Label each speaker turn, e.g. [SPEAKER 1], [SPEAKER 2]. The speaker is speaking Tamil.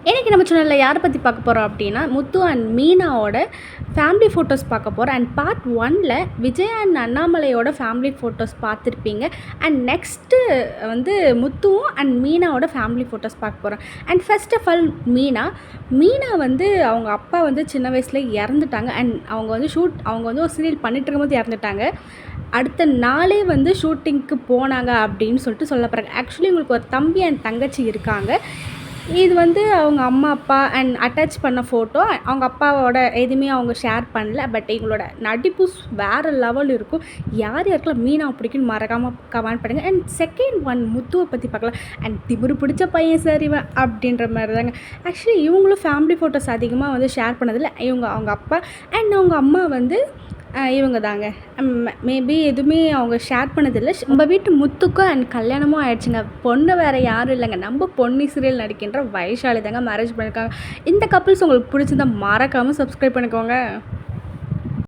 [SPEAKER 1] இன்றைக்கி நம்ம சேனலில் யாரை பற்றி பார்க்க போகிறோம் அப்படின்னா, முத்து அண்ட் மீனாவோட ஃபேமிலி ஃபோட்டோஸ் பார்க்க போகிறோம். அண்ட் பார்ட் 1ல் விஜய் அண்ட் அண்ணாமலையோட ஃபேமிலி ஃபோட்டோஸ் பார்த்துருப்பீங்க. அண்ட் நெக்ஸ்ட்டு முத்துவும் அண்ட் மீனாவோட ஃபேமிலி ஃபோட்டோஸ் பார்க்க போகிறோம். And first of all Meena அவங்க அப்பா சின்ன வயசில் இறந்துட்டாங்க. அண்ட் அவங்க ஒரு சீரியல் பண்ணிட்டு இருக்கும்போது இறந்துட்டாங்க. அடுத்த நாளே ஷூட்டிங்க்கு போனாங்க அப்படின்னு சொல்லிட்டு சொல்ல போகிறாங்க. ஆக்சுவலி உங்களுக்கு ஒரு தம்பி அண்ட் தங்கச்சி இருக்காங்க. இது அவங்க அம்மா அப்பா அண்ட் அட்டாச் பண்ண ஃபோட்டோ. அவங்க அப்பாவோட எதுவுமே அவங்க ஷேர் பண்ணல. பட் எங்களோட நடிப்பு வேறு லெவல் இருக்கும். யார் யாருக்கெல்லாம் மீனா பிடிக்குன்னு மறக்காமல் கமெண்ட் பண்ணுங்கள். அண்ட் செகண்ட் ஒன் முத்துவை பற்றி பார்க்கலாம். அண்ட் திமிரு பிடிச்ச பையன் சார் இவன் அப்படின்ற மாதிரி தாங்க. ஆக்சுவலி இவங்களும் ஃபேமிலி ஃபோட்டோஸ் அதிகமாக ஷேர் பண்ணதில்லை. அவங்க அப்பா அண்ட் அவங்க அம்மா இவங்க தாங்க. மேபி எதுவுமே அவங்க ஷேர் பண்ணதில்லை. நம்ம வீட்டு முத்துக்கும் அண்ட் கல்யாணமும் ஆயிடுச்சுங்க. பொண்ணு வேறு யாரும் இல்லைங்க, நம்ம பொன்னி சீரியல் நடிக்கின்ற வைஷாலி தாங்க மேரேஜ் பண்ணியிருக்காங்க. இந்த கப்புள்ஸ் உங்களுக்கு பிடிச்சிருந்தா மறக்காமல் சப்ஸ்கிரைப் பண்ணிக்கோங்க.